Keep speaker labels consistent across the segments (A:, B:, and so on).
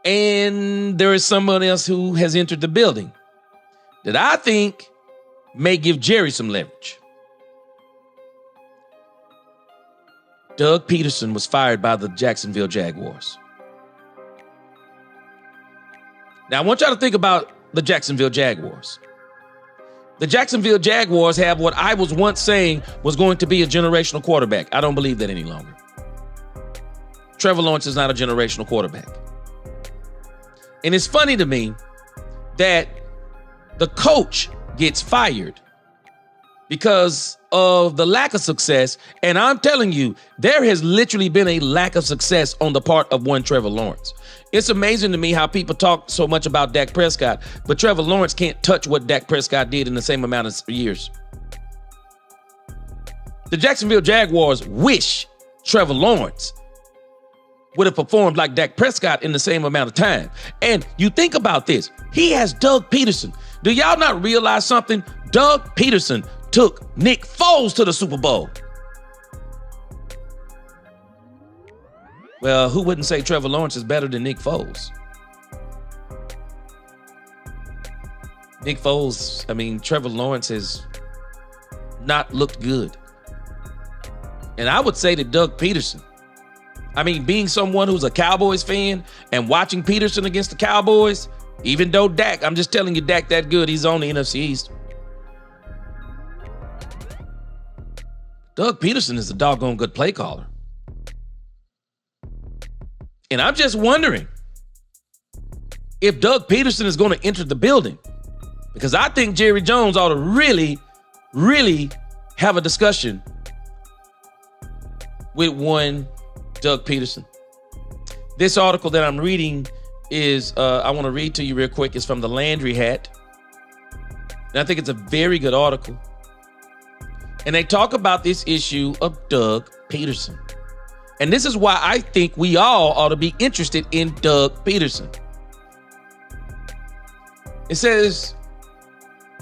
A: And there is someone else who has entered the building that I think may give Jerry some leverage. Doug Pederson was fired by the Jacksonville Jaguars. Now, I want y'all to think about the Jacksonville Jaguars. The Jacksonville Jaguars have what I was once saying was going to be a generational quarterback. I don't believe that any longer. Trevor Lawrence is not a generational quarterback. And it's funny to me that the coach gets fired because of the lack of success. And I'm telling you, there has literally been a lack of success on the part of one Trevor Lawrence. It's amazing to me how people talk so much about Dak Prescott, but Trevor Lawrence can't touch what Dak Prescott did in the same amount of years. The Jacksonville Jaguars wish Trevor Lawrence would have performed like Dak Prescott in the same amount of time. And you think about this. He has Doug Pederson. Do y'all not realize something? Doug Pederson took Nick Foles to the Super Bowl. Well, who wouldn't say Trevor Lawrence is better than Nick Foles? Nick Foles, Trevor Lawrence has not looked good. And I would say that Doug Pederson, being someone who's a Cowboys fan and watching Pederson against the Cowboys, even though Dak, I'm just telling you, Dak that good, he's on the NFC East. Doug Pederson is a doggone good play caller. And I'm just wondering if Doug Pederson is going to enter the building, because I think Jerry Jones ought to really, really have a discussion with one Doug Pederson. This article that I'm reading is, I want to read to you real quick. It's from the Landry Hat. And I think it's a very good article. And they talk about this issue of Doug Pederson. And this is why I think we all ought to be interested in Doug Pederson. It says,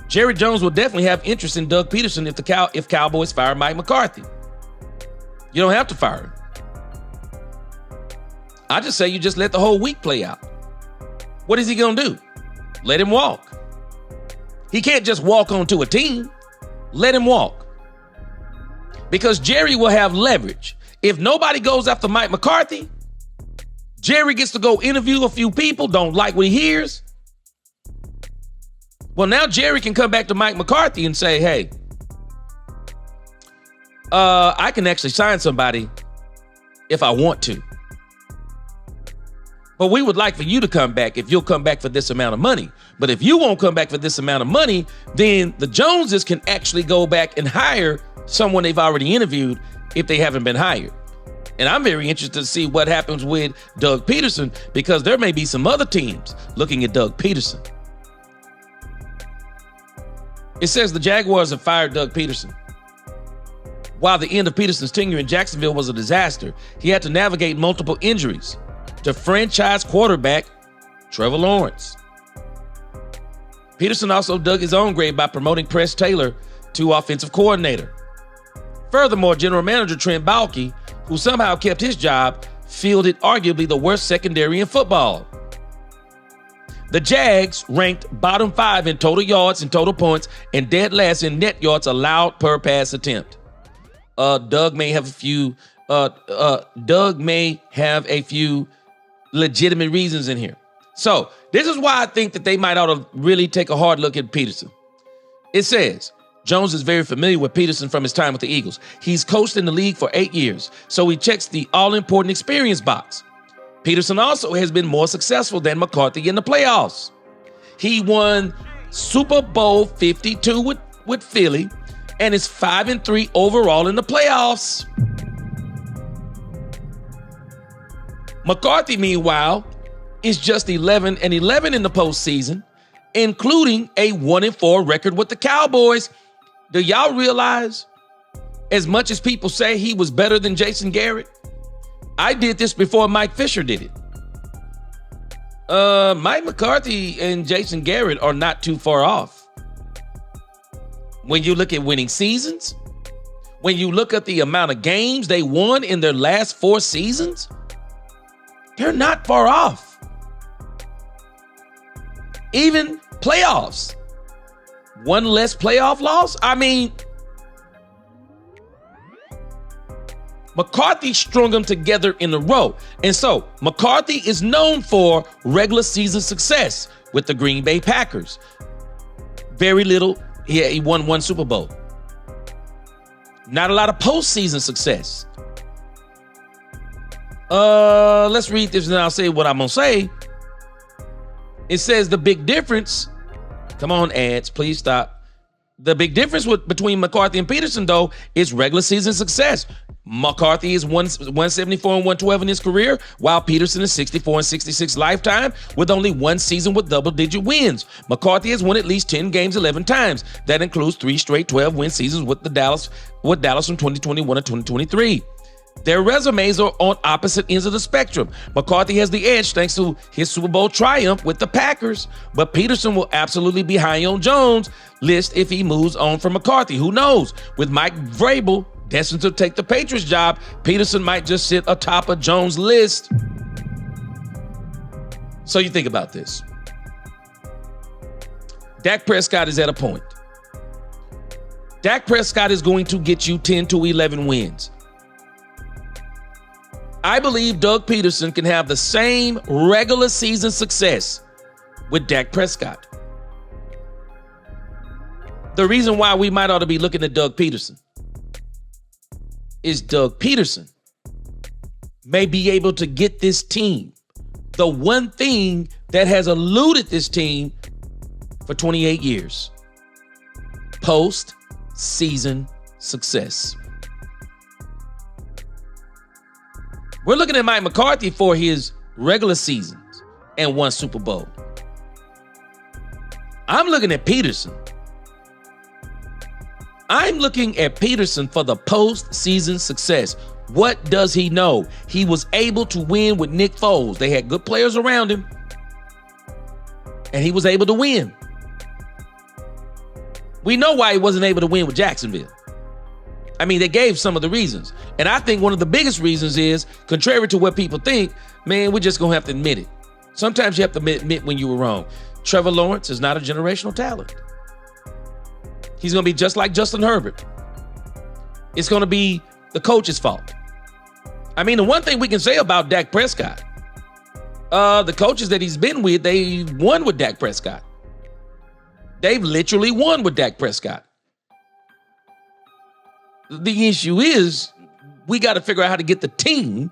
A: Jerry Jones will definitely have interest in Doug Pederson if Cowboys fire Mike McCarthy. You don't have to fire him. I just say you just let the whole week play out. What is he going to do? Let him walk. He can't just walk onto a team. Let him walk. Because Jerry will have leverage. If nobody goes after Mike McCarthy, Jerry gets to go interview a few people, don't like what he hears. Well, now Jerry can come back to Mike McCarthy and say, hey, I can actually sign somebody if I want to. But we would like for you to come back if you'll come back for this amount of money. But if you won't come back for this amount of money, then the Joneses can actually go back and hire someone they've already interviewed if they haven't been hired. And I'm very interested to see what happens with Doug Pederson, because there may be some other teams looking at Doug Pederson. It says the Jaguars have fired Doug Pederson. While the end of Pederson's tenure in Jacksonville was a disaster, he had to navigate multiple injuries to franchise quarterback Trevor Lawrence. Pederson also dug his own grave by promoting Press Taylor to offensive coordinator. Furthermore, general manager Trent Baalke, who somehow kept his job, fielded arguably the worst secondary in football. The Jags ranked bottom 5 in total yards and total points and dead last in net yards allowed per pass attempt. Doug may have a few legitimate reasons in here. So this is why I think that they might ought to really take a hard look at Pederson. It says, Jones is very familiar with Pederson from his time with the Eagles. He's coached in the league for 8 years, so he checks the all-important experience box. Pederson also has been more successful than McCarthy in the playoffs. He won Super Bowl 52 with Philly and is 5-3 overall in the playoffs. McCarthy, meanwhile, is just 11-11 in the postseason, including a 1-4 record with the Cowboys. Do y'all realize, as much as people say he was better than Jason Garrett, I did this before Mike Fisher did it. Mike McCarthy and Jason Garrett are not too far off. When you look at winning seasons, when you look at the amount of games they won in their last 4 seasons, they're not far off. Even playoffs. One less playoff loss? I mean, McCarthy strung them together in a row. And so McCarthy is known for regular season success with the Green Bay Packers. Very little. He won one Super Bowl. Not a lot of postseason success. Let's read this and I'll say what I'm going to say. It says the big difference. Come on, ads, please stop. The big difference between McCarthy and Pederson, though, is regular season success. McCarthy is 174 and 112 in his career, while Pederson is 64 and 66 lifetime, with only one season with double-digit wins. McCarthy has won at least 10 games 11 times. That includes 3 straight 12-win seasons with Dallas from 2021 to 2023. Their resumes are on opposite ends of the spectrum. McCarthy has the edge thanks to his Super Bowl triumph with the Packers, but Pederson will absolutely be high on Jones' list if he moves on from McCarthy. Who knows? With Mike Vrabel destined to take the Patriots job, Pederson might just sit atop of Jones' list. So you think about this. Dak Prescott is at a point. Dak Prescott is going to get you 10 to 11 wins. I believe Doug Pederson can have the same regular season success with Dak Prescott. The reason why we might ought to be looking at Doug Pederson is Doug Pederson may be able to get this team the one thing that has eluded this team for 28 years: post-season success. We're looking at Mike McCarthy for his regular seasons and one Super Bowl. I'm looking at Pederson. I'm looking at Pederson for the postseason success. What does he know? He was able to win with Nick Foles. They had good players around him, and he was able to win. We know why he wasn't able to win with Jacksonville. I mean, they gave some of the reasons. And I think one of the biggest reasons is, contrary to what people think, man, we're just going to have to admit it. Sometimes you have to admit when you were wrong. Trevor Lawrence is not a generational talent. He's going to be just like Justin Herbert. It's going to be the coach's fault. I mean, the one thing we can say about Dak Prescott, the coaches that he's been with, they won with Dak Prescott. They've literally won with Dak Prescott. The issue is we got to figure out how to get the team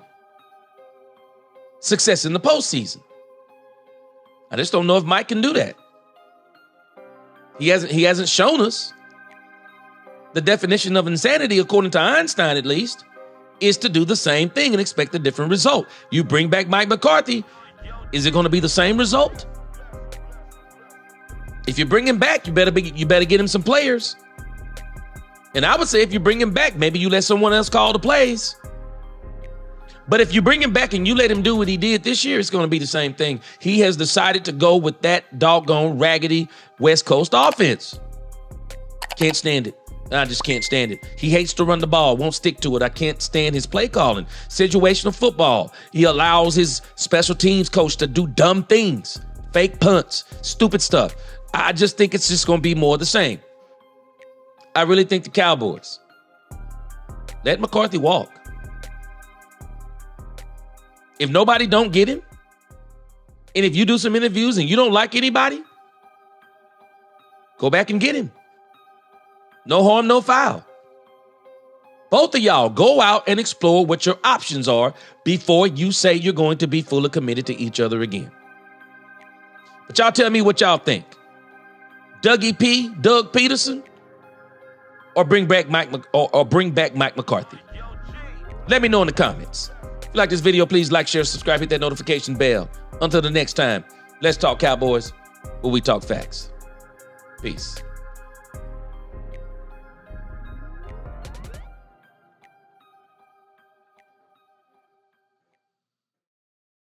A: success in the postseason. I just don't know if Mike can do that. He hasn't shown us. The definition of insanity, according to Einstein at least, is to do the same thing and expect a different result. You bring back Mike McCarthy, is it going to be the same result? If you bring him back, you better get him some players. And I would say if you bring him back, maybe you let someone else call the plays. But if you bring him back and you let him do what he did this year, it's going to be the same thing. He has decided to go with that doggone raggedy West Coast offense. Can't stand it. I just can't stand it. He hates to run the ball, won't stick to it. I can't stand his play calling. Situational football. He allows his special teams coach to do dumb things, fake punts, stupid stuff. I just think it's just going to be more of the same. I really think the Cowboys, let McCarthy walk. If nobody don't get him, and if you do some interviews and you don't like anybody, go back and get him. No harm, no foul. Both of y'all go out and explore what your options are before you say you're going to be fully committed to each other again. But y'all tell me what y'all think. Dougie P, Doug Pederson, or bring back Mike McCarthy? Let me know in the comments. If you like this video, please like, share, subscribe, hit that notification bell. Until the next time, let's talk Cowboys, where we talk facts. Peace.